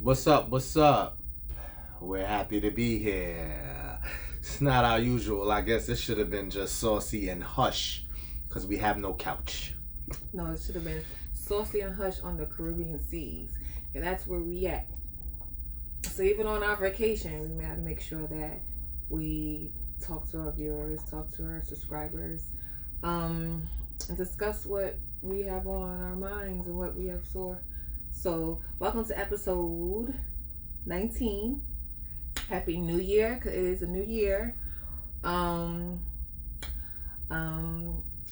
What's up? What's up? We're happy to be here. It's not our usual. I guess this should have been just saucy and hush because we have no couch. No, it should have been Saucy and Hush on the Caribbean seas. And that's where we at. So even on our vacation, we had to make sure that we talk to our viewers, talk to our subscribers, and discuss what we have on our minds and what we have sore. So welcome to episode 19. Happy New Year, because it is a new year. All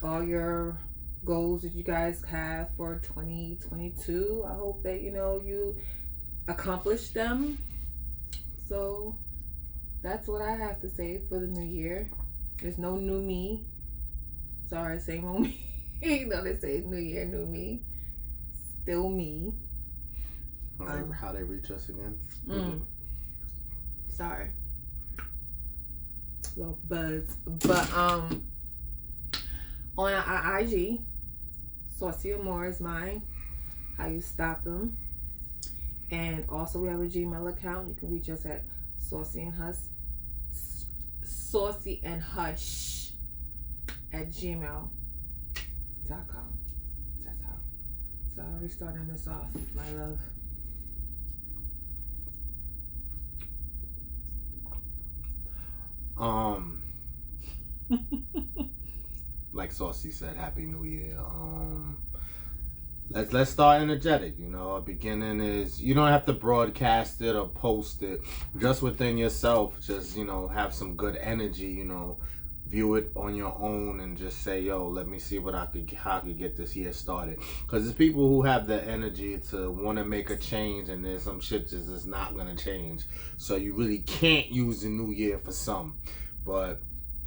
your goals that you guys have for 2022, I hope that you accomplish them. So that's what I have to say for the new year. There's no new me. Sorry, same old me. No, they say new year, new me. Still me. How they reach us again? Sorry. Little buzz. But on our IG, Saucy Amore is mine. How you stop them. And also we have a Gmail account. You can reach us at Saucy and Hush at gmail.com. That's how. So we're starting this off, my love. Like Saucy said, Happy New Year. Let's start energetic. A beginning is, you don't have to broadcast it or post it. Just within yourself, just have some good energy. View it on your own and just say, yo, let me see how I could get this year started. Because there's people who have the energy to want to make a change, and there's some shit just is not going to change. So you really can't use the new year for some. But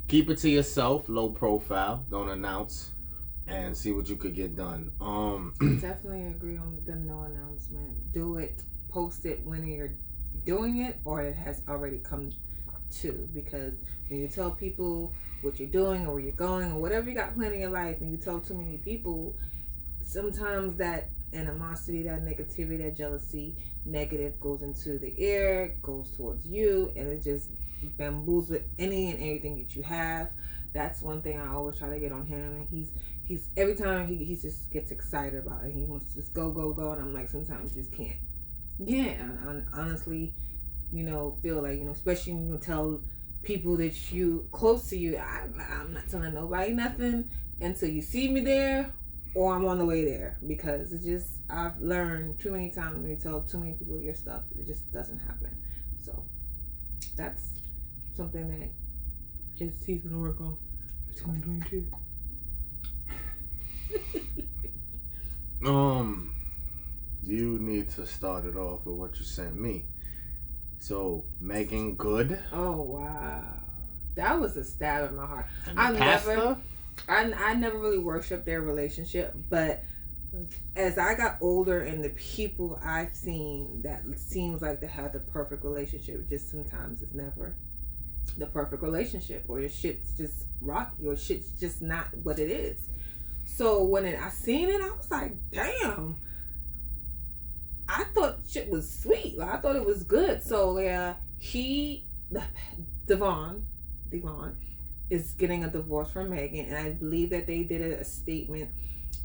keep it to yourself, low profile, don't announce, and see what you could get done. Definitely agree on the no announcement. Do it, post it when you're doing it or it has already come to, because when you tell people what you're doing or where you're going or whatever you got planned in your life, and you tell too many people, sometimes that animosity, that negativity, that jealousy, negative goes into the air, goes towards you, and it just bamboozles any and everything that you have. That's one thing I always try to get on him, and he's every time he just gets excited about it. He wants to just go, and I'm like, sometimes you just can't. Yeah, and honestly, feel like, especially when you tell people that you close to you, I'm not telling nobody nothing until you see me there or I'm on the way there, because it's just, I've learned too many times when you tell too many people your stuff, it just doesn't happen. So that's something that he's gonna work on for 2022. You need to start it off with what you sent me. So, Megan Good. Oh wow, that was a stab in my heart. I never really worshipped their relationship, but as I got older and the people I've seen that seems like they have the perfect relationship, just sometimes it's never the perfect relationship, or your shit's just rocky, or shit's just not what it is. So when I seen it, I was like, damn. I thought shit was sweet. Like, I thought it was good. So Devon is getting a divorce from Megan, and I believe that they did a statement,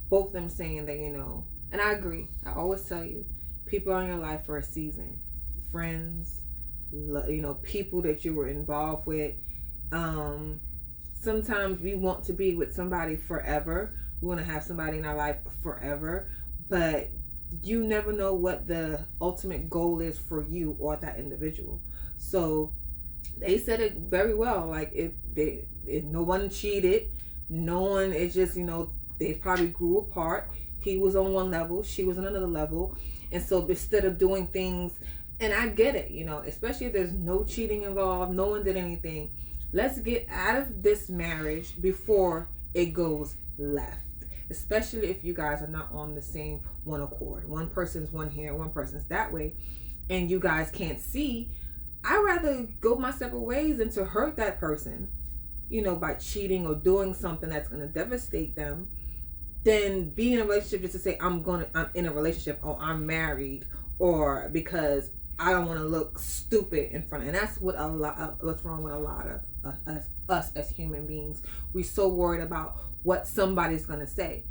both of them saying that, and I agree. I always tell you, people are in your life for a season. Friends, people that you were involved with. Sometimes we want to be with somebody forever. We want to have somebody in our life forever, but you never know what the ultimate goal is for you or that individual. So they said it very well. Like, if no one cheated, no one, it's just, they probably grew apart. He was on one level, she was on another level. And so instead of doing things, and I get it, especially if there's no cheating involved, no one did anything, let's get out of this marriage before it goes left. Especially if you guys are not on the same one accord. One person's one here, one person's that way, and you guys can't see. I'd rather go my separate ways than to hurt that person, by cheating or doing something that's going to devastate them, than be in a relationship just to say I'm in a relationship, or I'm married, or because I don't want to look stupid in front. And that's what what's wrong with a lot of us as human beings. We're so worried about what somebody's gonna say.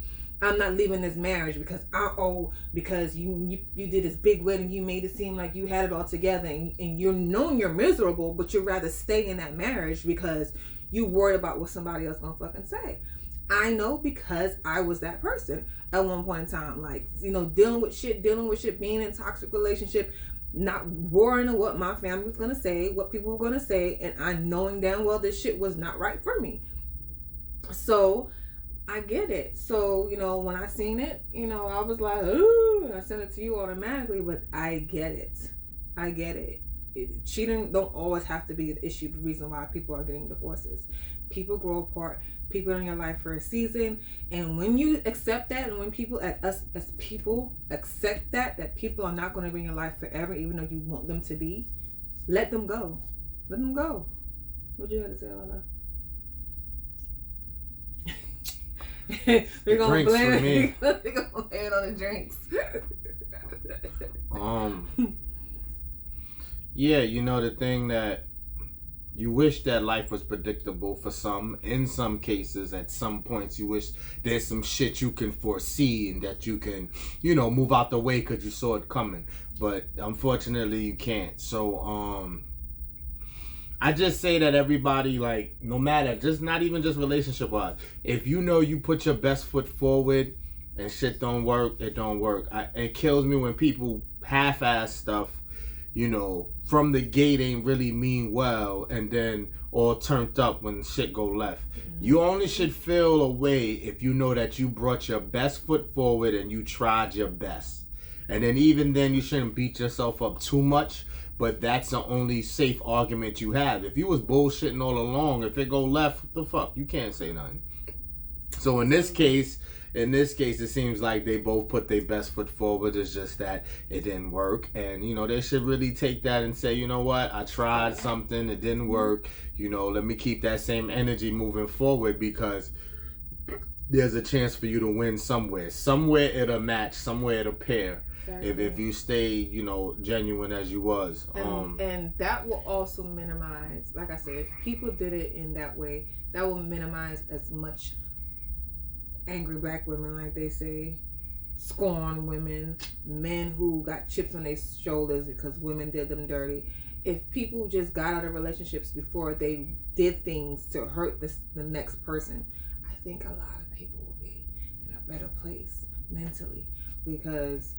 I'm not leaving this marriage because you did this big wedding, you made it seem like you had it all together, and you're knowing you're miserable, but you'd rather stay in that marriage because you worried about what somebody else gonna fucking say. I know, because I was that person at one point in time, like, dealing with shit, being in a toxic relationship, not worrying about what my family was gonna say, what people were gonna say, and I knowing damn well this shit was not right for me. So I get it. So, when I seen it, I was like, ooh, I sent it to you automatically, but I get it. Cheating don't always have to be the issue, the reason why people are getting divorces. People grow apart. People are in your life for a season, and when you accept that, and when people, as people, accept that people are not going to be in your life forever, even though you want them to be, let them go. Let them go. What you got to say about that? We're gonna blame it. We're gonna blame it on the drinks. Yeah, the thing that you wish that life was predictable for some. In some cases, at some points, you wish there's some shit you can foresee and that you can, move out the way because you saw it coming. But unfortunately, you can't. So, I just say that everybody, like, no matter, just not even just relationship wise, if you put your best foot forward and shit don't work, it don't work. It kills me when people half-ass stuff, from the gate ain't really mean well, and then all turned up when shit go left. Mm-hmm. You only should feel a way if you know that you brought your best foot forward and you tried your best. And then even then, you shouldn't beat yourself up too much, but that's the only safe argument you have. If you was bullshitting all along, if it go left, what the fuck? You can't say nothing. So in this case, it seems like they both put their best foot forward. It's just that it didn't work. And, they should really take that and say, you know what? I tried something. It didn't work. Let me keep that same energy moving forward, because there's a chance for you to win somewhere. Somewhere it'll match. Somewhere it'll pair. Exactly. If you stay, genuine as you was. And that will also minimize, like I said, if people did it in that way, that will minimize as much angry black women, like they say, scorn women, men who got chips on their shoulders because women did them dirty. If people just got out of relationships before they did things to hurt the next person, I think a lot of people will be in a better place mentally, because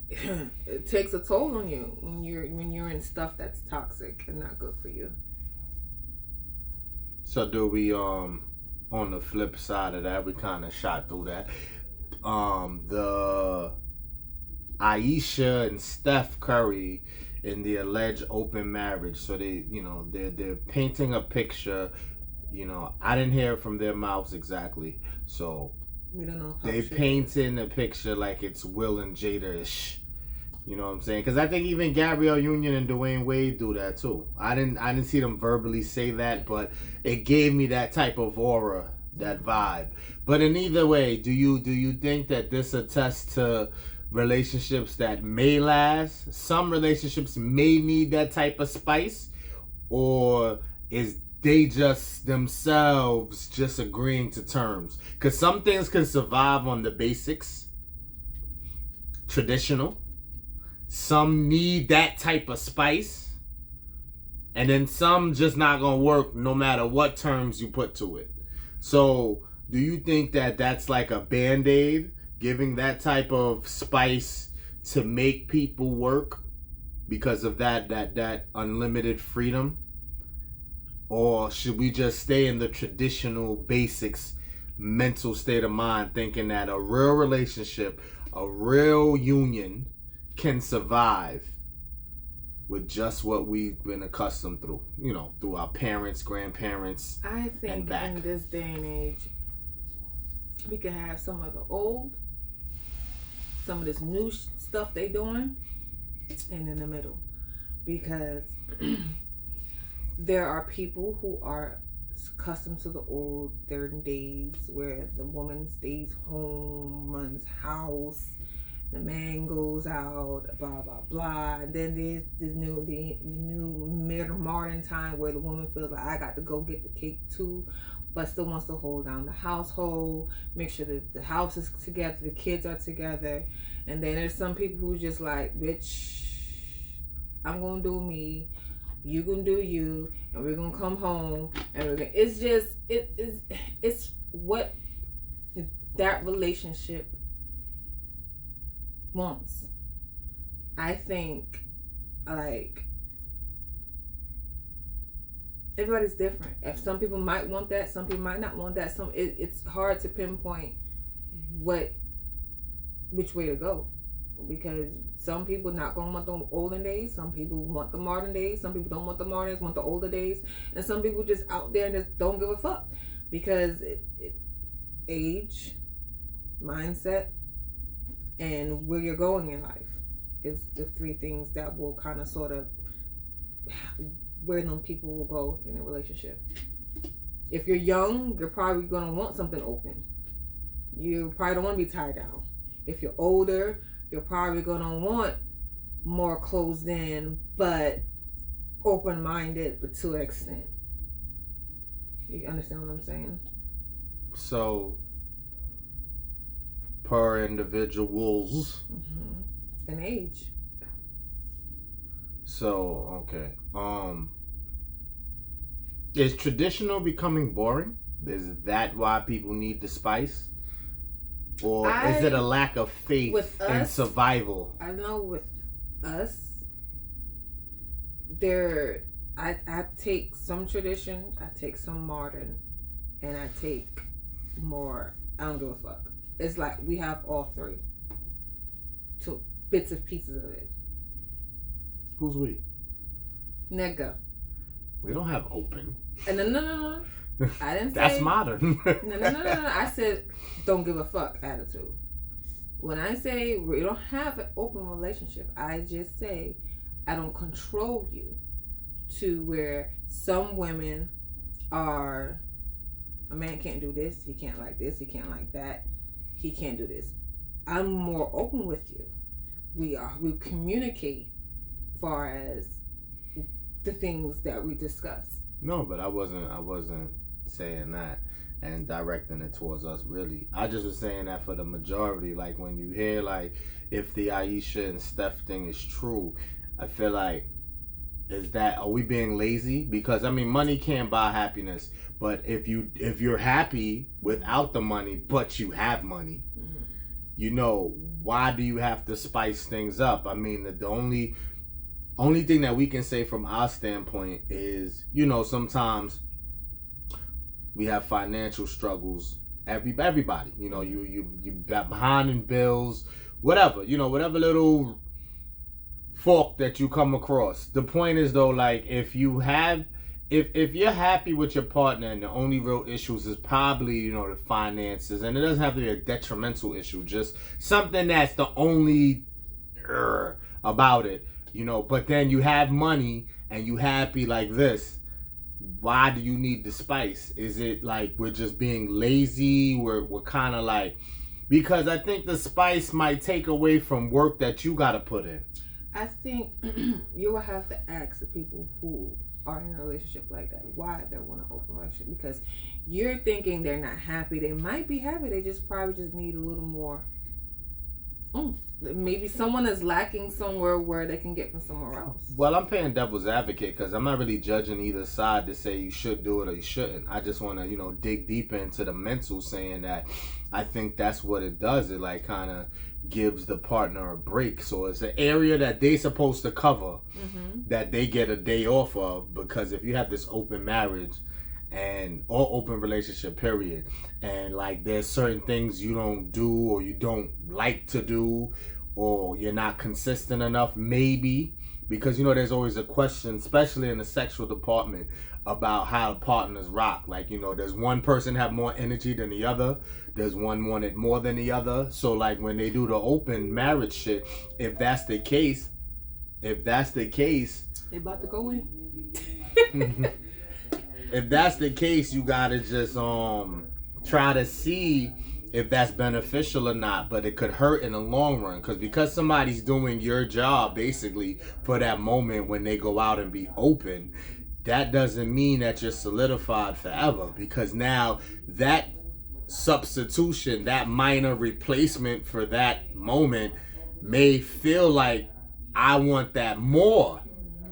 it takes a toll on you when you're in stuff that's toxic and not good for you. So do we on the flip side of that, we kind of shot through that. The Ayesha and Steph Curry in the alleged open marriage. So they, they're painting a picture. I didn't hear it from their mouths exactly. So we don't know. They painting a picture like it's Will and Jada-ish. You know what I'm saying? Because I think even Gabrielle Union and Dwayne Wade do that too. I didn't see them verbally say that, but it gave me that type of aura, that vibe. But in either way, do you think that this attests to relationships that may last? Some relationships may need that type of spice, or is they just themselves just agreeing to terms? Because some things can survive on the basics, traditional. Some need that type of spice, and then some just not gonna work no matter what terms you put to it. So do you think that that's like a band-aid, giving that type of spice to make people work because of that unlimited freedom? Or should we just stay in the traditional basics mental state of mind, thinking that a real relationship, a real union can survive with just what we've been accustomed through, through our parents, grandparents, I think and back. In this day and age, we can have some of the old, some of this new stuff they doing, and in the middle. Because there are people who are accustomed to the olden days where the woman stays home, runs house, the man goes out, blah blah blah, and then there's the new modern time where the woman feels like I got to go get the cake too, but still wants to hold down the household, make sure that the house is together, the kids are together, and then there's some people who just like, bitch, I'm gonna do me, you gonna do you, and we're gonna come home, and it's just it's what that relationship wants. I think like everybody's different. If some people might want that, some people might not want that. It's hard to pinpoint which way to go, because some people not gonna want the olden days, some people want the modern days, some people don't want the modern days, want the older days, and some people just out there and just don't give a fuck because age, mindset, and where you're going in life is the three things that will kind of sort of where them people will go in a relationship. If you're young, you're probably going to want something open. You probably don't want to be tied down. If you're older, you're probably going to want more closed in, but open-minded, but to an extent. You understand what I'm saying? So, per individuals. Mm-hmm. And age. So, okay. Is traditional becoming boring? Is that why people need the spice? Or is it a lack of faith in survival? I know with us, I take some tradition, I take some modern, and I take more, I don't give a fuck. It's like we have all three. Two bits of pieces of it. Who's we? Nigga. We don't have open. No. I didn't say that's modern. No. I said don't give a fuck attitude. When I say we don't have an open relationship, I just say I don't control you to where some women are, a man can't do this, he can't like this, he can't like that, he can't do this. I'm more open with you. We communicate far as the things that we discuss. No, but I wasn't saying that and directing it towards us really. I just was saying that for the majority. Like when you hear like if the Ayesha and Steph thing is true, I feel like are we being lazy? Because I mean money can't buy happiness, but if you're happy without the money but you have money, mm-hmm. you know, why do you have to spice things up? I mean the only thing that we can say from our standpoint is, you know, sometimes we have financial struggles. Everybody, you know, you got behind in bills, whatever, you know, whatever little fork that you come across. The point is though, like if you're happy with your partner and the only real issues is probably, you know, the finances, and it doesn't have to be a detrimental issue, just something that's the only about it. You know, but then you have money and you happy like this. Why do you need the spice? Is it like we're just being lazy? We're kind of like, because I think the spice might take away from work that you got to put in. I think you will have to ask the people who are in a relationship like that why they want an open relationship, because you're thinking they're not happy. They might be happy. They probably just need a little more oomph. Maybe someone is lacking somewhere where they can get from somewhere else. Well, I'm playing devil's advocate because I'm not really judging either side to say you should do it or you shouldn't. I just want to, you know, dig deep into the mental, saying that I think that's what it does. It like kind of gives the partner a break. So it's an area that they're supposed to cover, mm-hmm. that they get a day off of, because if you have this open marriage or open relationship period, and like there's certain things you don't do or you don't like to do, or you're not consistent enough, maybe, because you know there's always a question, especially in the sexual department, about how partners rock. Like, you know, does one person have more energy than the other? Does one want it more than the other? So like when they do the open marriage shit, if that's the case, they about to go in. If that's the case, you gotta just try to see if that's beneficial or not, but it could hurt in the long run because somebody's doing your job basically for that moment when they go out and be open, that doesn't mean that you're solidified forever, because now that substitution, that minor replacement for that moment may feel like, I want that more.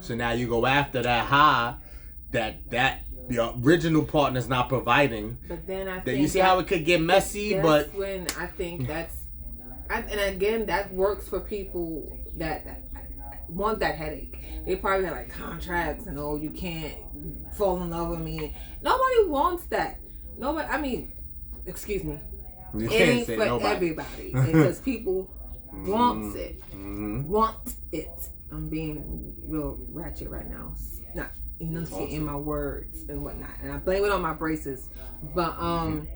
So now you go after that high that the original partner's not providing. But then I think you see how it could get messy. But when I think and again, that works for people that want that headache. They probably have like contracts and you can't fall in love with me. Nobody wants that. Nobody. I mean, excuse me. It ain't for everybody because people wants it. Want it. I'm being real ratchet right now. Not enunciating my words and whatnot, and I blame it on my braces. But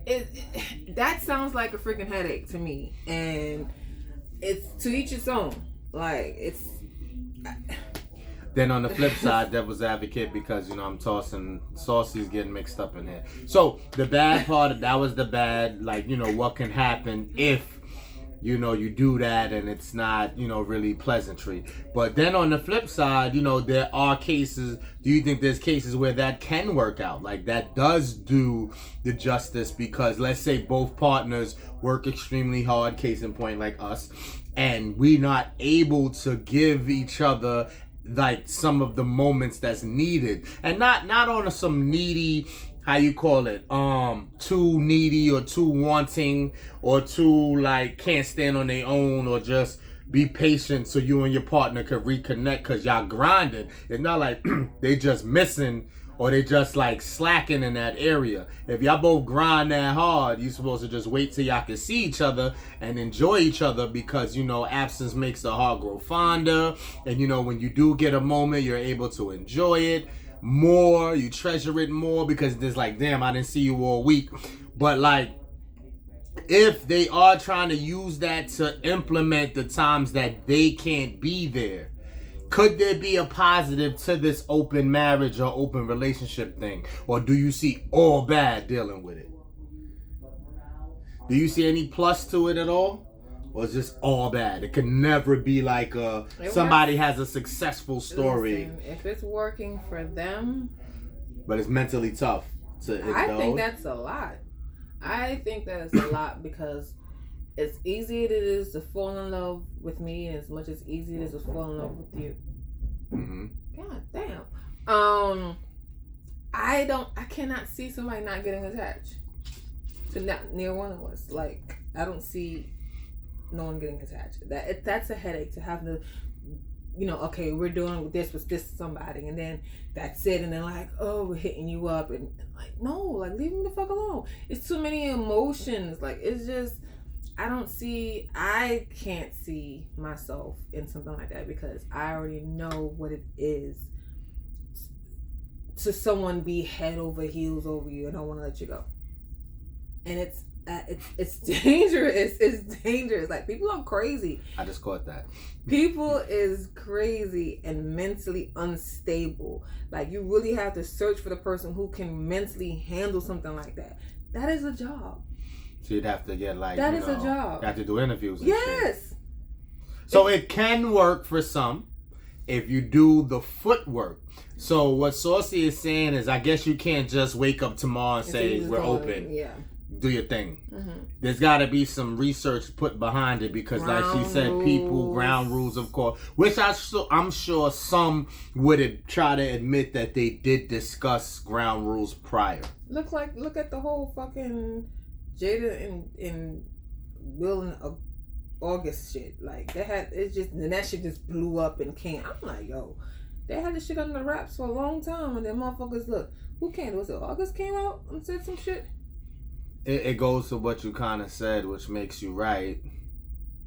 it that sounds like a freaking headache to me, and it's to each its own. Like it's. Then on the flip side, devil's advocate, because I'm tossing saucy's getting mixed up in here. So the bad part, that was the bad, like what can happen if you do that and it's not really pleasantry. But then on the flip side, there are cases. Do you think there's cases where that can work out, like that does do the justice? Because let's say both partners work extremely hard, case in point like us, and we're not able to give each other like some of the moments that's needed, and not on some needy, how you call it, too needy or too wanting or too like can't stand on their own, or just be patient so you and your partner could reconnect because y'all grinding. It's not like they just missing or they just like slacking in that area. If y'all both grind that hard, you're supposed to just wait till y'all can see each other and enjoy each other, because absence makes the heart grow fonder, and when you do get a moment, you're able to enjoy it more, you treasure it more, because there's like, damn, I didn't see you all week. But like, if they are trying to use that to implement the times that they can't be there, could there be a positive to this open marriage or open relationship thing? Or do you see all bad dealing with it? Do you see any plus to it at all? Or is just all bad? It could never be like somebody has a successful story. Listen, if it's working for them. But it's mentally tough to indulge. I think that's a lot. I think that it's a lot because as easy as it is to fall in love with me, and as much as easy it is to fall in love with you. Mm-hmm. God damn. I cannot see somebody not getting attached to near one of us. Like, I don't see no one getting attached. That's a headache to have to, okay, we're doing this with this somebody, and then that's it, and then like, oh, we're hitting you up, and like, no, like, leave me the fuck alone. It's too many emotions. Like, it's just, I can't see myself in something like that, because I already know what it is to someone be head over heels over you and don't want to let you go. And it's dangerous. It's dangerous. Like, people are crazy. I just caught that. People is crazy and mentally unstable. Like, you really have to search for the person who can mentally handle something like that. That is a job. So you'd have to get like, that is a job. You have to do interviews and yes. shit. So it can work for some if you do the footwork. So what Saucy is saying is, I guess you can't just wake up tomorrow and say, we're open. Yeah. Do your thing. Mm-hmm. There's got to be some research put behind it, because like she said, ground rules, of course, which I'm sure some would try to admit that they did discuss ground rules prior. Look at the whole fucking Jada and Will and August shit. Like, that shit just blew up and came. I'm like, yo, they had this shit under the wraps for a long time, and then motherfuckers, look, who came? Was it August came out and said some shit? It goes to what you kind of said, which makes you right,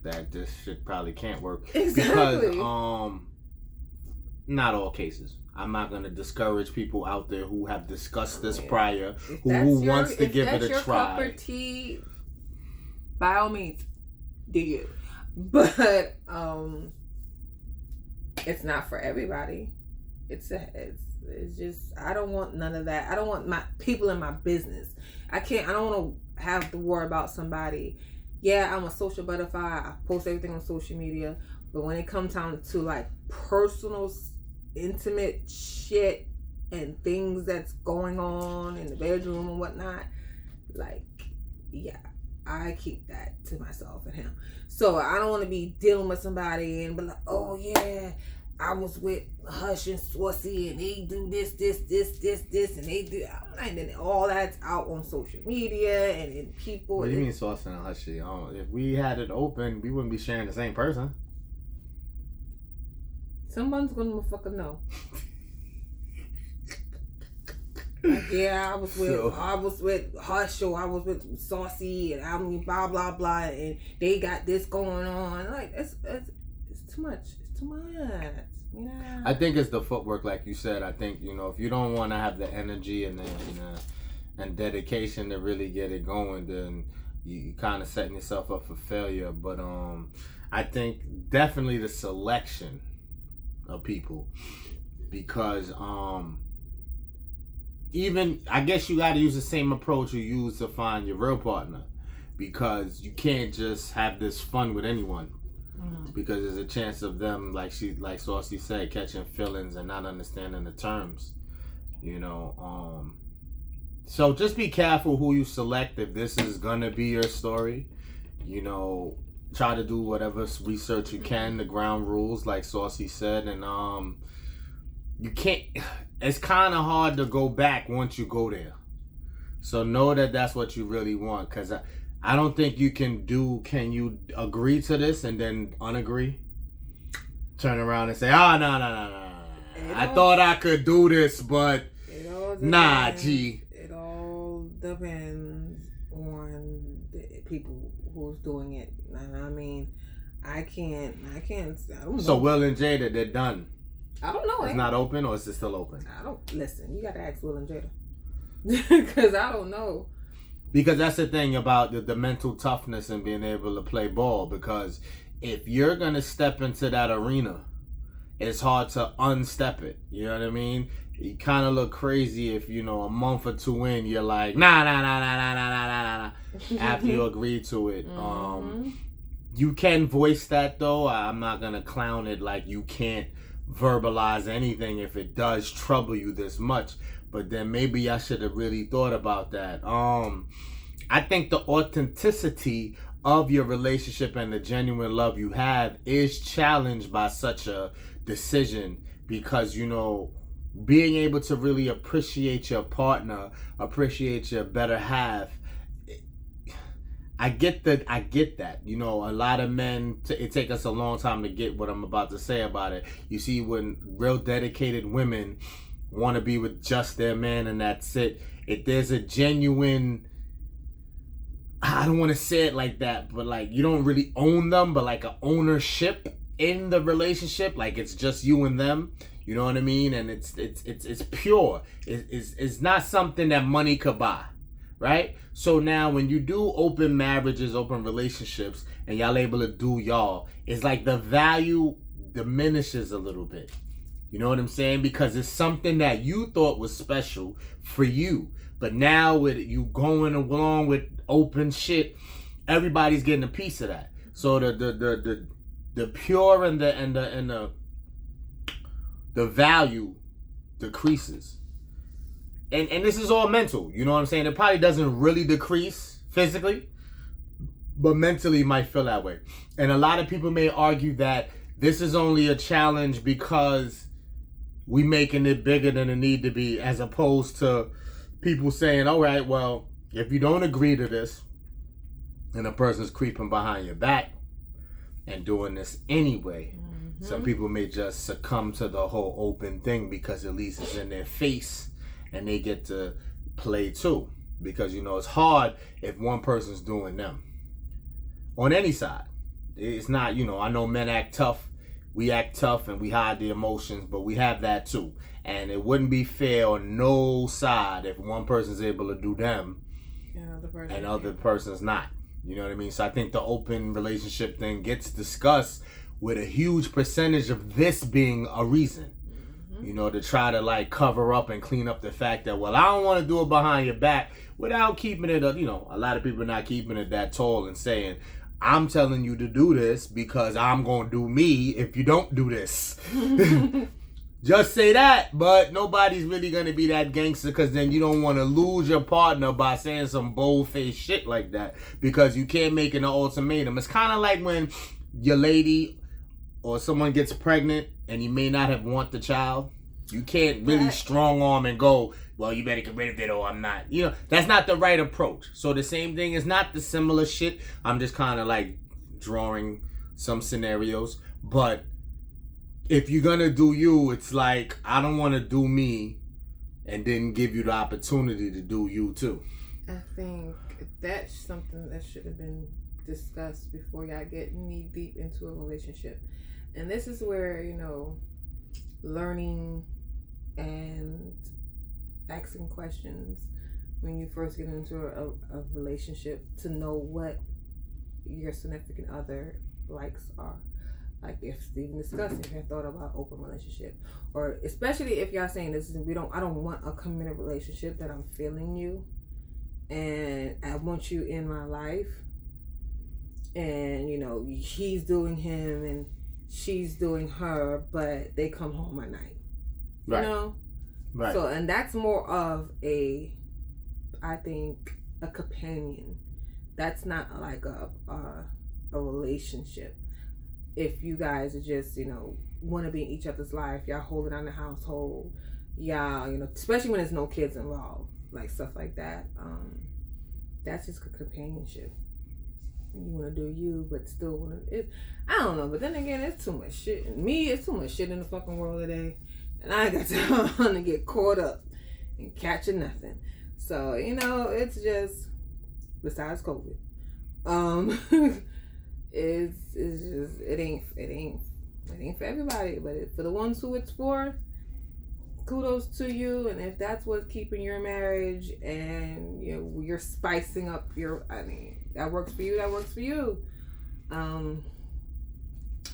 that this shit probably can't work. Exactly. Because not all cases. I'm not going to discourage people out there who have discussed this prior, who wants to give it a try. If that's your cup of tea, by all means, do you. But it's not for everybody. It's It's just I don't want none of that. I don't want my people in my business. I don't want to have to worry about somebody. Yeah, I'm a social butterfly. I post everything on social media, but when it comes down to like personal, intimate shit and things that's going on in the bedroom and whatnot, like, yeah, I keep that to myself and him. So I don't want to be dealing with somebody and be like, oh yeah, I was with Hush and Swassy and they do this, and they do. And then all that's out on social media and in people. What do you mean Swassy and Hushy? If we had it open, we wouldn't be sharing the same person. Someone's gonna fucking know. Like, yeah, I was with Hush, or I was with Saucy, and I mean blah blah blah, and they got this going on. Like it's too much. It's too much. You know. I think it's the footwork, like you said. I think if you don't want to have the energy and dedication to really get it going, then you kind of setting yourself up for failure. But I think definitely the selection of people, because even I guess you got to use the same approach you use to find your real partner, because you can't just have this fun with anyone, because there's a chance of them, like Saucy said, catching feelings and not understanding the terms, so just be careful who you select. If this is gonna be your story, try to do whatever research you can, the ground rules, like Saucy said, and you can't. It's kind of hard to go back once you go there. So know that that's what you really want, because I don't think you can do. Can you agree to this and then unagree? Turn around and say, oh, no. I thought I could do this, but nah, G. It all depends on the people who's doing it. I mean, I don't know. So Will and Jada, they're done. I don't know. It's not open, or is it still open? I don't listen. You gotta ask Will and Jada, because I don't know. Because that's the thing about the mental toughness and being able to play ball. Because if you're gonna step into that arena, it's hard to unstep it. You know what I mean? You kind of look crazy if a month or two in, you're like nah. After you agree to it, you can voice that though. I'm not gonna clown it like you can't verbalize anything if it does trouble you this much, but then maybe I should have really thought about that. I think the authenticity of your relationship and the genuine love you have is challenged by such a decision, because being able to really appreciate your partner, appreciate your better half, I get that. A lot of men, it take us a long time to get what I'm about to say about it. You see, when real dedicated women want to be with just their man and that's it. If there's a genuine, I don't want to say it like that, but like you don't really own them, but like an ownership in the relationship, like it's just you and them. You know what I mean? And it's pure. It's not something that money could buy. Right? So now when you do open marriages, open relationships, and y'all able to do y'all, it's like the value diminishes a little bit. You know what I'm saying? Because it's something that you thought was special for you. But now with you going along with open shit, everybody's getting a piece of that. So the pure and the value decreases. And this is all mental, you know what I'm saying? It probably doesn't really decrease physically, but mentally might feel that way. And a lot of people may argue that this is only a challenge because we making it bigger than it need to be, as opposed to people saying, all right, well, if you don't agree to this and a person's creeping behind your back and doing this anyway, some people may just succumb to the whole open thing because at least it's in their face. And they get to play too. Because, it's hard if one person's doing them. On any side. It's not, I know men act tough. We act tough and we hide the emotions. But we have that too. And it wouldn't be fair on no side if one person's able to do them and other person's not. You know what I mean? So I think the open relationship thing gets discussed with a huge percentage of this being a reason. You know, to try to like cover up and clean up the fact that, well, I don't want to do it behind your back without keeping it, you know, a lot of people are not keeping it that tall and saying, I'm telling you to do this because I'm going to do me if you don't do this. Just say that, but nobody's really going to be that gangster because then you don't want to lose your partner by saying some bold-faced shit like that because you can't make an ultimatum. It's kind of like when your lady or someone gets pregnant and you may not have want the child. You can't really strong arm and go, well, you better get rid of it or I'm not. You know, that's not the right approach. So the same thing is not the similar shit. I'm just kind of like drawing some scenarios. But if you're going to do you, it's like, I don't want to do me and then give you the opportunity to do you too. I think that's something that should have been discussed before y'all get knee deep into a relationship. And this is where, you know, learning and asking questions when you first get into a relationship to know what your significant other likes are. Like if even discussing, if you thought about open relationship, or especially if y'all saying this is I don't want a committed relationship, that I'm feeling you and I want you in my life, and you know he's doing him and she's doing her, but they come home at night. Right. You know? Right. So, and that's more of I think, a companion. That's not like a relationship. If you guys are just, you know, want to be in each other's life, y'all hold it on the household, y'all, you know, especially when there's no kids involved, like stuff like that. That's just a companionship. You want to do you, but still want to. I don't know, but then again, it's too much shit. It's too much shit in the fucking world today, and I got time to get caught up and catching nothing. So you know, it's just besides COVID, it's just it ain't for everybody, but for the ones who it's for, kudos to you. And if that's what's keeping your marriage and you know you're spicing up that works for you, that works for you.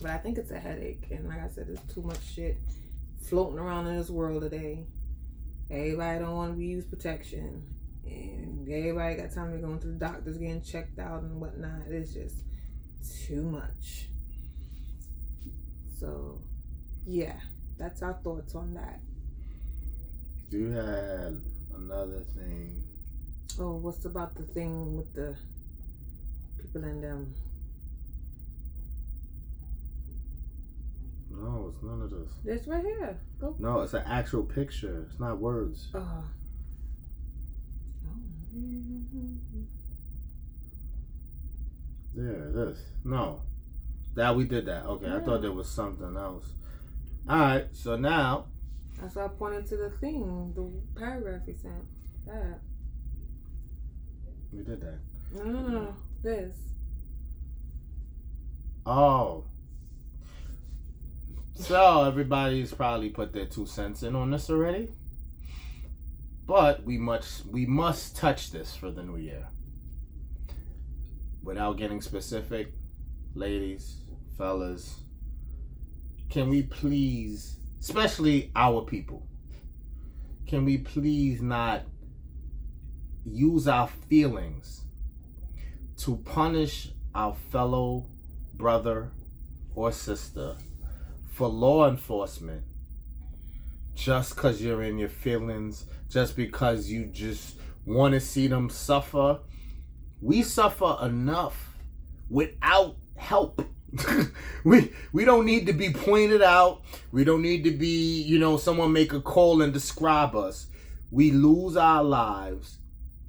But I think it's a headache, and like I said, there's too much shit floating around in this world today. Everybody don't want to use protection, and everybody got time to go to the doctors getting checked out and whatnot. It's just too much. So yeah, that's our thoughts on that. You had another thing. Oh, what's about the thing with the people and them? No, it's none of this. It's right here. Go. No, it's an actual picture. It's not words. There, this. No. That we did that. Okay, yeah. I thought there was something else. Alright, so now. That's why I pointed to the thing, the paragraph he sent. That. We did that. No. This. Oh. So everybody's probably put their 2 cents in on this already. But we must touch this for the new year. Without getting specific, ladies, fellas, can we please, especially our people, can we please not use our feelings to punish our fellow brother or sister for law enforcement just because you're in your feelings, just because you just want to see them suffer? We suffer enough without help. we don't need to be pointed out. We don't need to be, you know, someone make a call and describe us. We lose our lives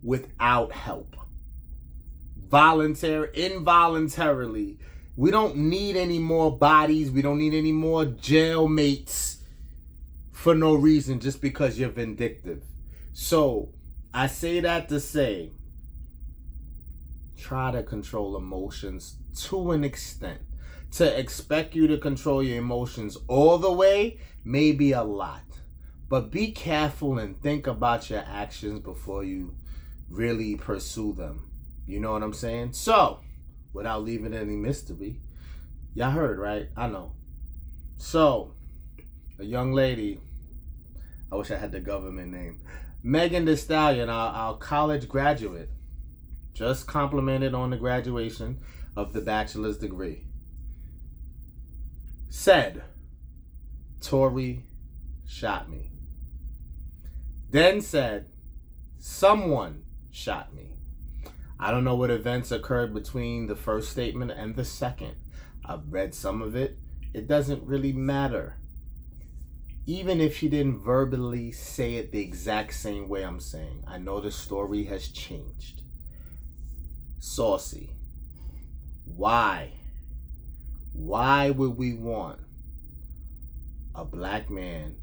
without help. Involuntarily. We don't need any more bodies. We don't need any more jailmates for no reason, just because you're vindictive. So I say that to say, try to control emotions to an extent. To expect you to control your emotions all the way may be a lot. But be careful and think about your actions before you really pursue them. You know what I'm saying? So, without leaving any mystery, y'all heard, right? I know. So, a young lady I wish I had the government name. Megan Thee Stallion, our college graduate, just complimented on the graduation of the bachelor's degree. Said, Tory shot me. Then said, someone shot me. I don't know what events occurred between the first statement and the second. I've read some of it. It doesn't really matter. Even if she didn't verbally say it the exact same way I'm saying, I know the story has changed. Saucy. Why? Why would we want a black man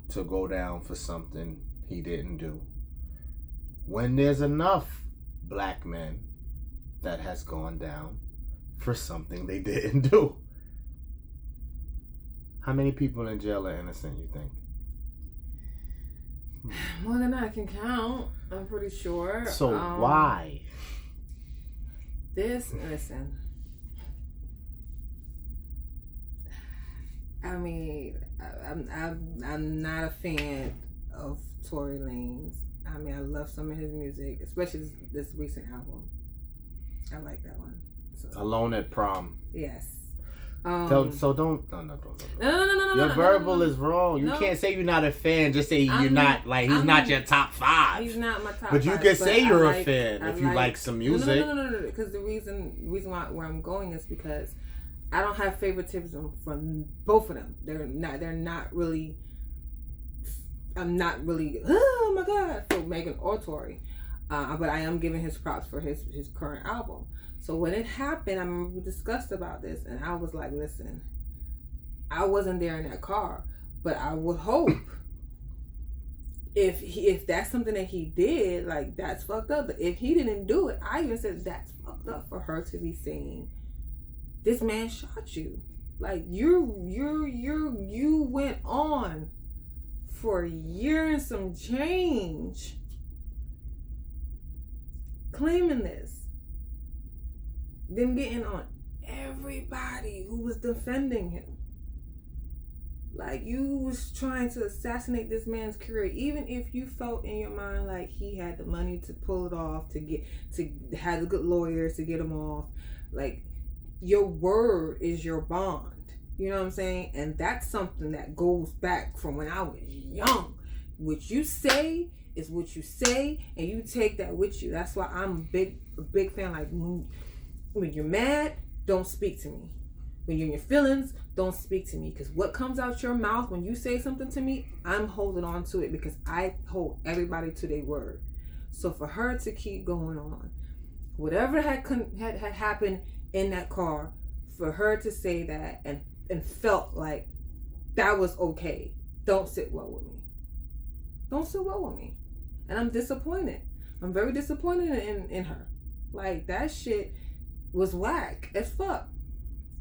to go down for something he didn't do when there's enough black men that has gone down for something they didn't do? How many people in jail are innocent, you think? More than I can count, I'm pretty sure. So why? Listen. I mean, I'm not a fan of Tory Lanez. I mean, I love some of his music, especially this recent album. I like that one. So. Alone at Prom. Yes. No. Your verbal is wrong. You can't say you're not a fan. Just say you're not like he's not your top 5. He's not my top. But you 5, can say you're a fan if you like some music. No. Because the reason why where I'm going is because I don't have favoritism from both of them. They're not really. I'm not really. Oh my God, for Megan or Tory, but I am giving his props for his current album. So when it happened, I remember we discussed about this, and I was like, listen, I wasn't there in that car, but I would hope if that's something that he did, like, that's fucked up. But if he didn't do it, I even said that's fucked up for her to be saying, this man shot you. Like, you went on for a year and some change claiming this. Them getting on everybody who was defending him. Like, you was trying to assassinate this man's career, even if you felt in your mind like he had the money to pull it off, to have a good lawyer to get him off. Like, your word is your bond. You know what I'm saying? And that's something that goes back from when I was young. What you say is what you say, and you take that with you. That's why I'm a big fan. Like, when you're mad, don't speak to me. When you're in your feelings, don't speak to me. Because what comes out your mouth when you say something to me, I'm holding on to it because I hold everybody to their word. So for her to keep going on, whatever had happened in that car, for her to say that and felt like that was okay, don't sit well with me. Don't sit well with me. And I'm disappointed. I'm very disappointed in her. Like, that shit was whack as fuck.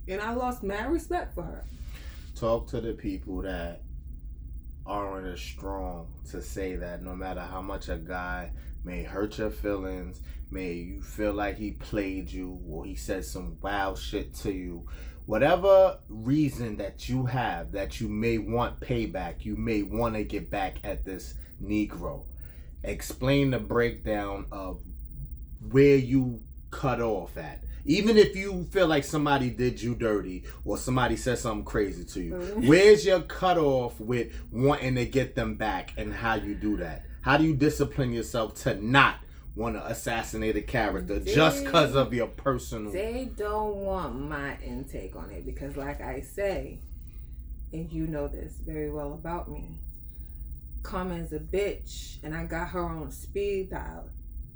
And I lost mad respect for her. Talk to the people that aren't as strong to say that no matter how much a guy may hurt your feelings, may you feel like he played you or he said some wild shit to you, whatever reason that you have that you may want payback, you may want to get back at this Negro, explain the breakdown of where you cut off at. Even if you feel like somebody did you dirty or somebody said something crazy to you, where's your cutoff with wanting to get them back, and how you do that? How do you discipline yourself to not want to assassinate a character just because of your personal... They don't want my intake on it because, like I say, and you know this very well about me, Carmen's a bitch and I got her on speed dial.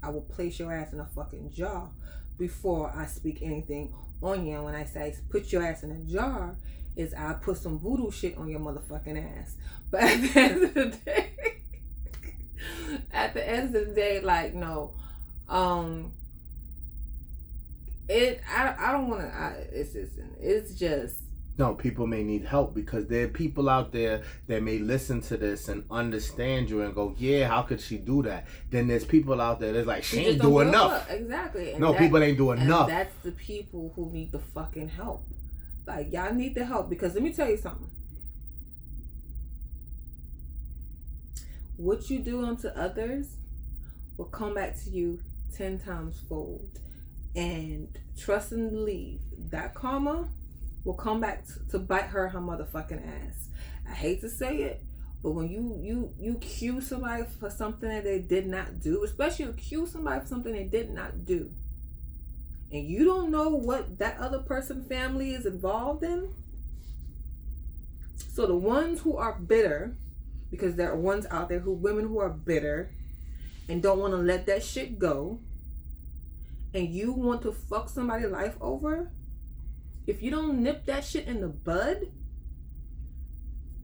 I will place your ass in a fucking jar before I speak anything on you. And when I say put your ass in a jar, is I put some voodoo shit on your motherfucking ass. But at the end of the day, like, no, I don't want to. It's just. No, people may need help because there are people out there that may listen to this and understand you and go, yeah, how could she do that? Then there's people out there that's like, she ain't do enough. Exactly. And no, people ain't doing enough. That's the people who need the fucking help. Like, y'all need the help because let me tell you something. what you do unto others will come back to you 10 times fold. And trust and believe that karma will come back to bite her motherfucking ass. I hate to say it, but when you accuse somebody for something that they did not do, especially accuse somebody for something they did not do, and you don't know what that other person's family is involved in. So the ones who are bitter, because there are ones out there women who are bitter and don't want to let that shit go, and you want to fuck somebody's life over, if you don't nip that shit in the bud,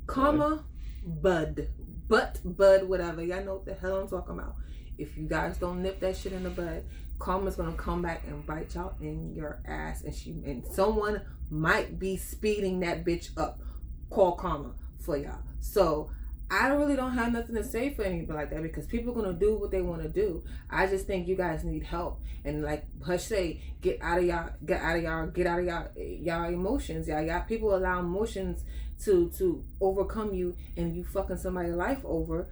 karma, bud, whatever. Y'all know what the hell I'm talking about. If you guys don't nip that shit in the bud, karma's gonna come back and bite y'all in your ass, and someone might be speeding that bitch up. Call karma for y'all. So I really don't have nothing to say for anybody like that, because people are gonna do what they want to do. I just think you guys need help, and like Hush say, get out of y'all emotions. Y'all people allow emotions to overcome you, and you fucking somebody's life over,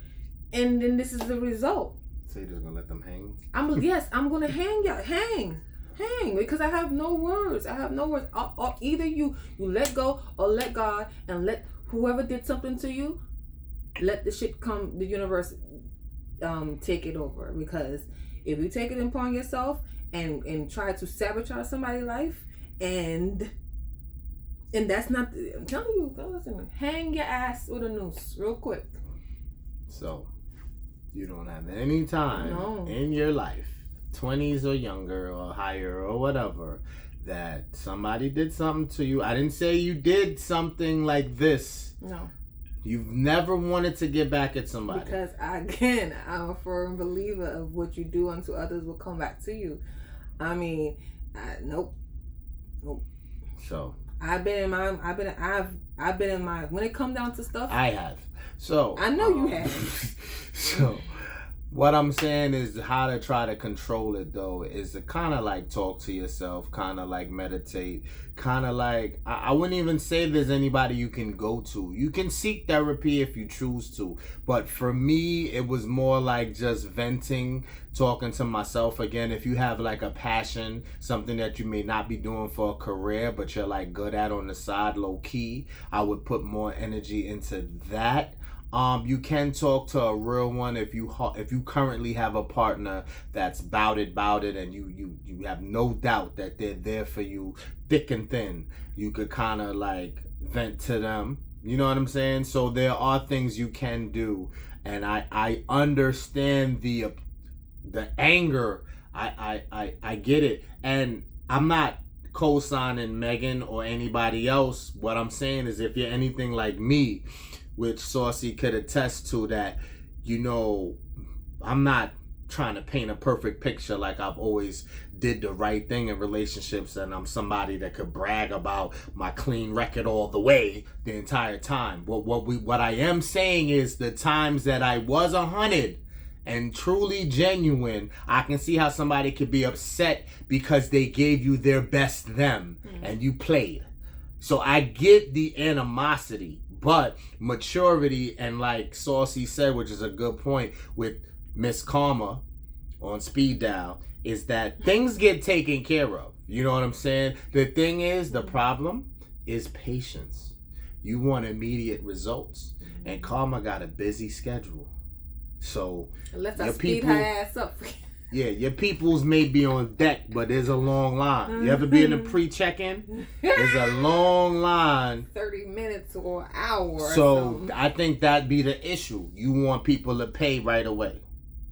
and then this is the result. So you're just gonna let them hang? I'm gonna hang y'all, hang, because I have no words. Either you let go or let God, and let whoever did something to you, let the shit come, the universe take it over. Because if you take it upon yourself and try to sabotage somebody's life, and that's not, I'm telling you, listen, hang your ass with a noose real quick. So you don't have any time in your life, 20s or younger or higher or whatever, that somebody did something to you. I didn't say you did something like this. No. You've never wanted to get back at somebody. Because again, I'm a firm believer of what you do unto others will come back to you. I mean, nope. So I've been in my when it comes down to stuff. I have. So I know you have. So what I'm saying is how to try to control it, though, is to kind of like talk to yourself, kind of like meditate, kind of like, I wouldn't even say there's anybody you can go to. You can seek therapy if you choose to. But for me, it was more like just venting, talking to myself again. If you have like a passion, something that you may not be doing for a career, but you're like good at on the side, low key, I would put more energy into that. You can talk to a real one if you currently have a partner that's bout it, and you have no doubt that they're there for you thick and thin. You could kind of like vent to them. You know what I'm saying? So there are things you can do, and I understand the anger. I get it, and I'm not co-signing Megan or anybody else. What I'm saying is, if you're anything like me, which Saucy could attest to, that, you know, I'm not trying to paint a perfect picture like I've always did the right thing in relationships, and I'm somebody that could brag about my clean record all the way the entire time. But what I am saying is, the times that I was 100 and truly genuine, I can see how somebody could be upset because they gave you their best them and you played. So I get the animosity. But maturity, and like Saucy said, which is a good point with Miss Karma on speed dial, is that things get taken care of. You know what I'm saying? The thing is, the problem is patience. You want immediate results, and Karma got a busy schedule. So unless I speed her ass up. Yeah, your peoples may be on deck, but there's a long line. You ever be in a pre-check-in? There's a long line. 30 minutes or an hour. So I think that'd be the issue. You want people to pay right away.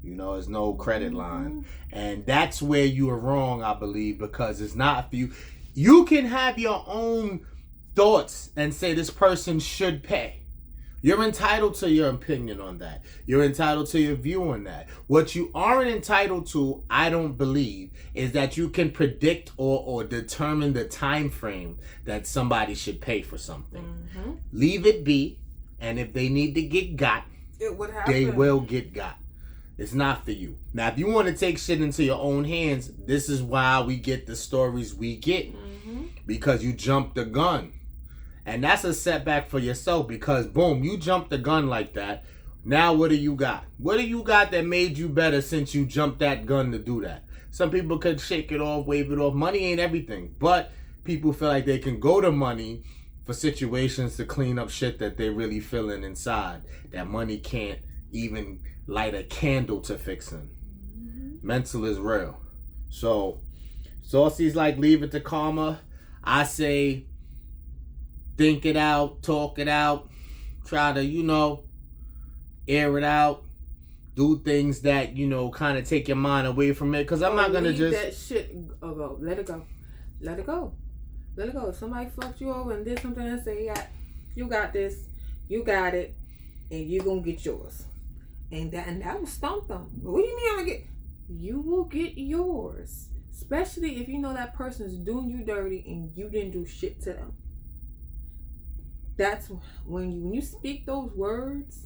You know, there's no credit line. And that's where you are wrong, I believe, because it's not for you. You can have your own thoughts and say this person should pay. You're entitled to your opinion on that. You're entitled to your view on that. What you aren't entitled to, I don't believe, is that you can predict or determine the time frame that somebody should pay for something. Leave it be, and if they need to get got, they will get got. It's not for you. Now, if you want to take shit into your own hands, this is why we get the stories we get. Because you jumped the gun. And that's a setback for yourself, because boom, you jumped the gun like that. Now what do you got? What do you got that made you better since you jumped that gun to do that? Some people could shake it off, wave it off. Money ain't everything. But people feel like they can go to money for situations to clean up shit that they really feeling inside. That money can't even light a candle to fixing. Mental is real. So, Saucy's like, leave it to karma. I say, think it out, talk it out. Try to, air it out. Do things that, kind of take your mind away from it. Because I'm not going to just... that shit go. Let it go. Let it go. Let it go. If somebody fucked you over and did something and say, yeah, you got this, you got it, and you going to get yours. And that will stump them. What do you mean I get? You will get yours. Especially if you know that person is doing you dirty and you didn't do shit to them. That's when you speak those words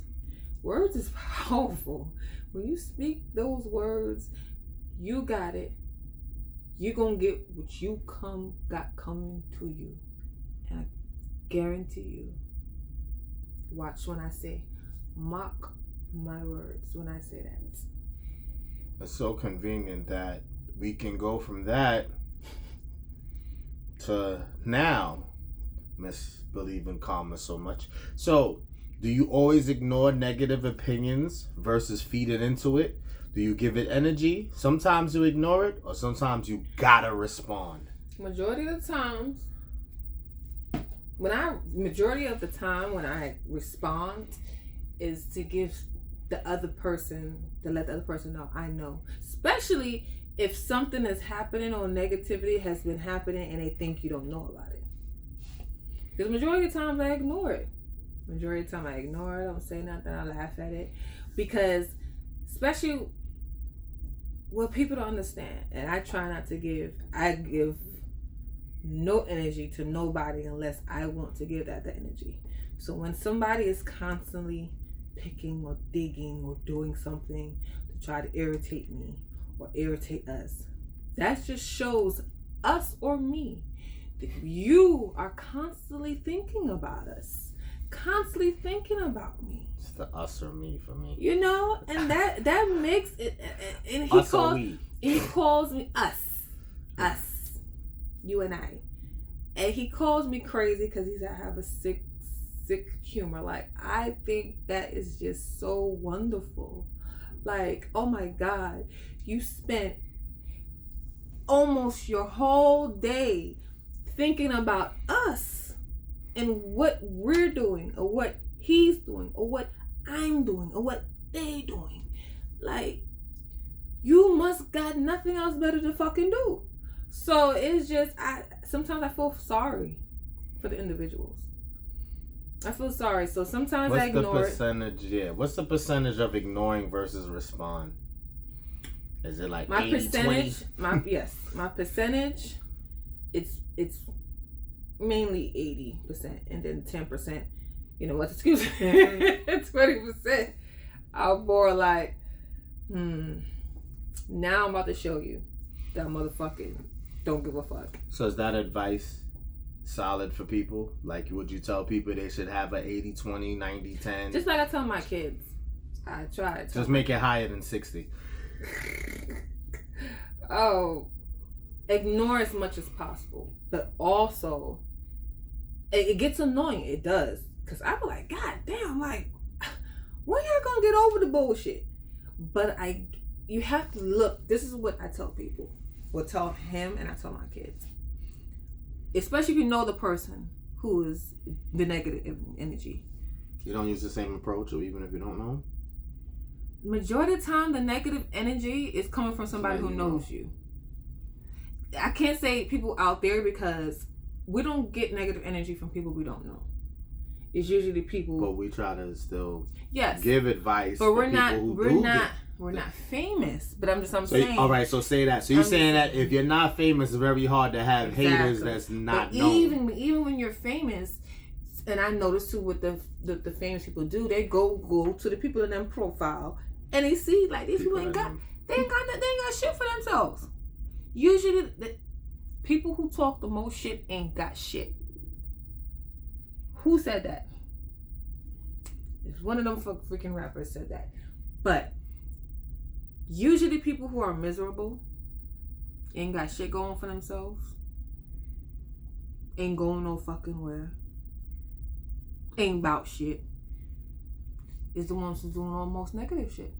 is powerful. When you speak those words, you got it. You're going to get what you got coming to you. And I guarantee you, watch when I say, mock my words when I say that. It's so convenient that we can go from that to now. Misbelieve in karma so much. So, do you always ignore negative opinions versus feed it into it? Do you give it energy? Sometimes you ignore it, or sometimes you gotta respond. Majority of the time when I respond is to give to let the other person know I know. Especially if something is happening or negativity has been happening and they think you don't know about it. Because majority of the times I ignore it. Majority of the time I ignore it. I don't say nothing. I laugh at it. Because especially what people don't understand, and I try not to I give no energy to nobody unless I want to give that the energy. So when somebody is constantly picking or digging or doing something to try to irritate me or irritate us, that just shows us or me that you are constantly thinking about us, constantly thinking about me. It's the us or me for me. And that makes it, and he calls me us, you and I. And he calls me crazy because I have a sick humor. Like, I think that is just so wonderful. Like, oh my God, you spent almost your whole day thinking about us and what we're doing or what he's doing or what I'm doing or what they doing. Like, you must got nothing else better to fucking do. So it's just, sometimes I feel sorry for the individuals. I feel sorry. So sometimes I ignore it. What's the percentage of ignoring versus respond? Is it like my 80, percentage? 20? My percentage. It's mainly 80%, and then 10%. You know what? Excuse me, 20%. I'm more like, now I'm about to show you that motherfucking don't give a fuck. So is that advice solid for people? Like, would you tell people they should have an 80-20, 90-10? Just like I tell my kids. I try to. Just make it higher than 60. Oh, ignore as much as possible. But also, it gets annoying. It does. Because I be like, God damn, like, when y'all gonna get over the bullshit? But you have to look. This is what I tell people. Well, tell him and I tell my kids. Especially if you know the person who is the negative energy. You don't use the same approach, or even if you don't know? Majority of the time, the negative energy is coming from somebody who knows you. I can't say people out there because we don't get negative energy from people we don't know. It's usually people. But we try to still give advice. But we're not famous. But I'm saying. All right, so say that. So you're saying that if you're not famous, it's very hard to have haters that's not known. Even when you're famous, and I notice too what the famous people do, they go to the people in their profile and they see like these people ain't got shit for themselves. Usually, the people who talk the most shit ain't got shit. Who said that? It's one of them freaking rappers said that. But usually people who are miserable, ain't got shit going for themselves, ain't going no fucking where, ain't about shit, is the ones who's doing all most negative shit.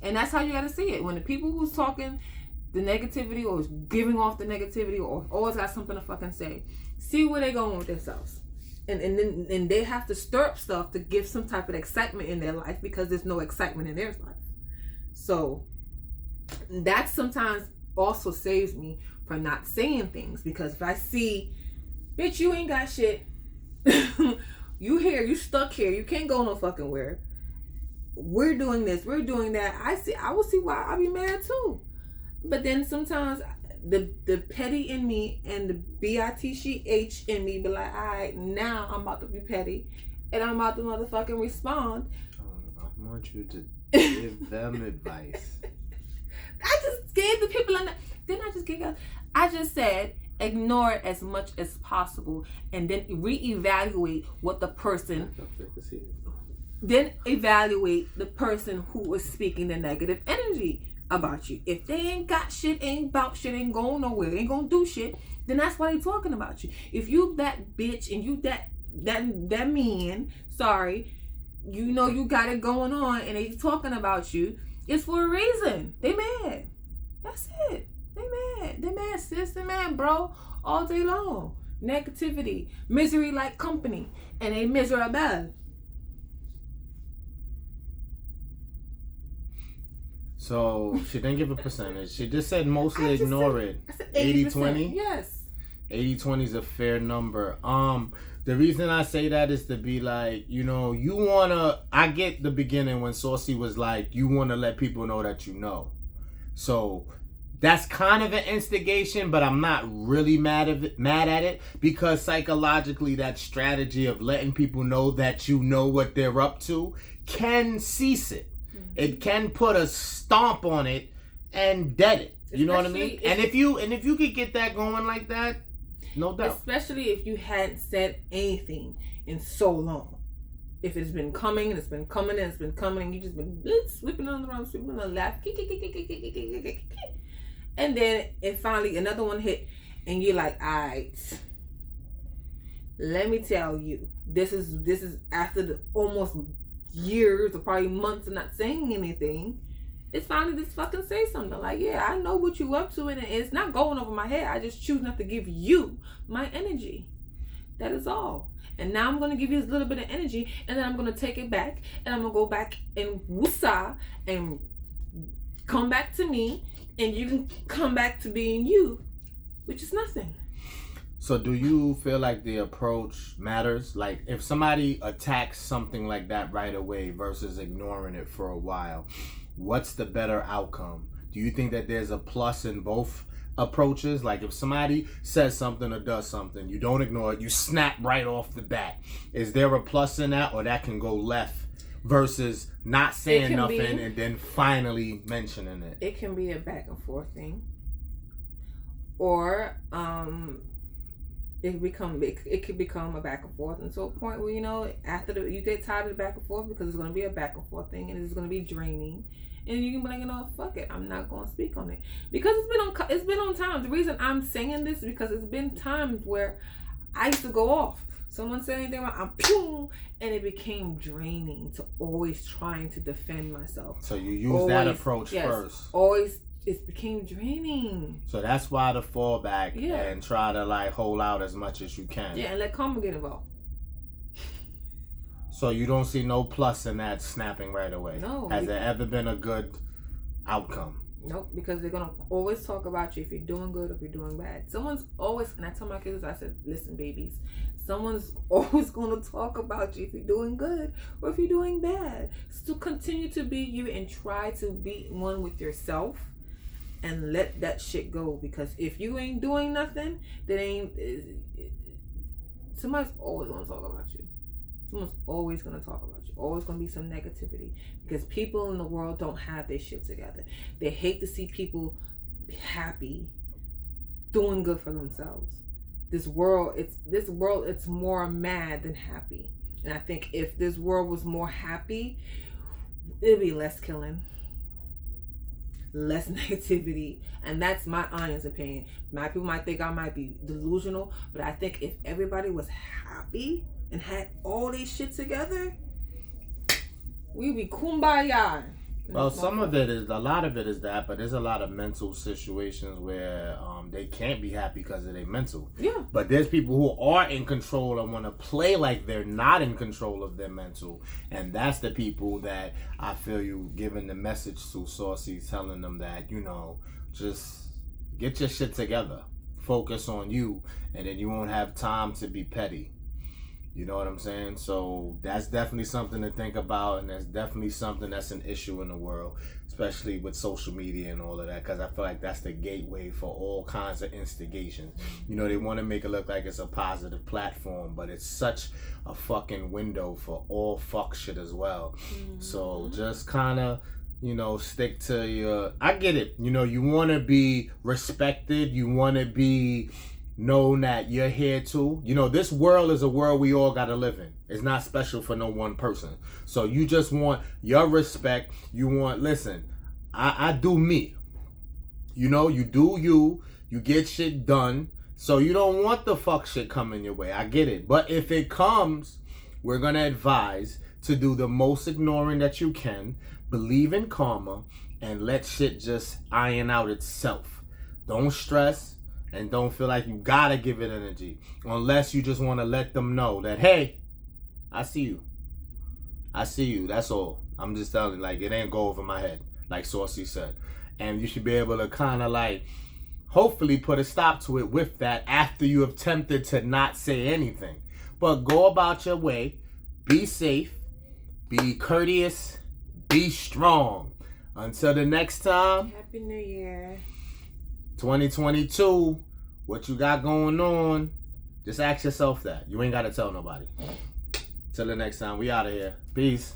And that's how you gotta see it. When the people who's talking the negativity or is giving off the negativity or always got something to fucking say, see where they going with themselves. And then they have to stir up stuff to give some type of excitement in their life because there's no excitement in their life. So that sometimes also saves me from not saying things, because if I see, bitch, you ain't got shit, you here, you stuck here, you can't go no fucking where, we're doing this, we're doing that, I will see why I'll be mad too. But then sometimes the petty in me and the bitch in me be like, all right, now I'm about to be petty and I'm about to motherfucking respond. I want you to give them advice. I just gave the people I just said ignore it as much as possible and then reevaluate what the person who is speaking the negative energy about you. If they ain't got shit, ain't about shit, ain't going nowhere, ain't gonna do shit, then that's why they talking about you. If you that bitch and you that man, sorry, you know you got it going on and they talking about you, it's for a reason. They mad. That's it. They mad. They mad, sis. They mad, bro. All day long. Negativity. Misery like company. And they miserable. So she didn't give a percentage. She just said mostly ignore it. I said 80-20? Yes. 80-20 is a fair number. The reason I say that is to be like, you know, you wanna, I get the beginning when Saucy was like, you wanna let people know that you know. So that's kind of an instigation, but I'm not really mad at it because psychologically that strategy of letting people know that you know what they're up to can cease it. Mm-hmm. It can put a stomp on it and dead it. You know what I mean? And if you could get that going like that, no doubt. Especially if you hadn't said anything in so long. If it's been coming and it's been coming and it's been coming and you just been sweeping on the wrong, sweeping on the left, and then it finally another one hit and you're like, alright, let me tell you, this is after the almost years or probably months of not saying anything. It's finally just fucking say something like, yeah, I know what you up to and it's not going over my head. I just choose not to give you my energy. That is all. And now I'm going to give you this little bit of energy and then I'm going to take it back and I'm going to go back and woosah and come back to me and you can come back to being you, which is nothing. So do you feel like the approach matters? Like if somebody attacks something like that right away versus ignoring it for a while, what's the better outcome? Do you think that there's a plus in both approaches? Like if somebody says something or does something, you don't ignore it, you snap right off the bat. Is there a plus in that, or that can go left versus not saying nothing and then finally mentioning it? It can be a back and forth thing. Or it could become a back and forth until a point where, you know, after you get tired of the back and forth because it's going to be a back and forth thing and it's going to be draining, and you can be like, you know, fuck it, I'm not going to speak on it because it's been on times. The reason I'm saying this is because it's been times where I used to go off. Someone said anything wrong, I'm pew, and it became draining to always trying to defend myself. So you use that approach first. Always. It became draining. So that's why the fallback and try to like hold out as much as you can. Yeah, and let karma get involved. So you don't see no plus in that snapping right away? No. Has there ever been a good outcome? Nope, because they're going to always talk about you if you're doing good or if you're doing bad. Someone's always, and I tell my kids, I said, listen, babies, someone's always going to talk about you if you're doing good or if you're doing bad. So continue to be you and try to be one with yourself. And let that shit go, because if you ain't doing nothing, somebody's always gonna talk about you. Someone's always gonna talk about you. Always gonna be some negativity, because people in the world don't have their shit together. They hate to see people happy, doing good for themselves. This world, it's more mad than happy. And I think if this world was more happy, it'd be less killing, less negativity. And that's my honest opinion. My people might think I might be delusional, but I think if everybody was happy and had all this shit together, we'd be kumbaya. Well, a lot of it is that, but there's a lot of mental situations where they can't be happy because of their mental. Yeah. But there's people who are in control and want to play like they're not in control of their mental. And that's the people that I feel you giving the message to, Saucy, telling them that, just get your shit together. Focus on you, and then you won't have time to be petty. You know what I'm saying? So that's definitely something to think about, and that's definitely something that's an issue in the world, especially with social media and all of that, because I feel like that's the gateway for all kinds of instigations. They want to make it look like it's a positive platform, but it's such a fucking window for all fuck shit as well. Mm-hmm. So just kind of, stick to your... I get it. You want to be respected. You want to be... know that you're here too. This world is a world we all gotta live in. It's not special for no one person. So you just want your respect. You want, listen, I do me. You do you get shit done. So you don't want the fuck shit coming your way. I get it. But if it comes, we're gonna advise to do the most ignoring that you can, believe in karma, and let shit just iron out itself. Don't stress. And don't feel like you gotta give it energy. Unless you just want to let them know that, hey, I see you. I see you. That's all. I'm just telling you, it ain't go over my head, like Saucy said. And you should be able to kind of hopefully put a stop to it with that after you have attempted to not say anything. But go about your way. Be safe. Be courteous. Be strong. Until the next time. Happy New Year. 2022, what you got going on, just ask yourself that. You ain't got to tell nobody. Till the next time, we out of here. Peace.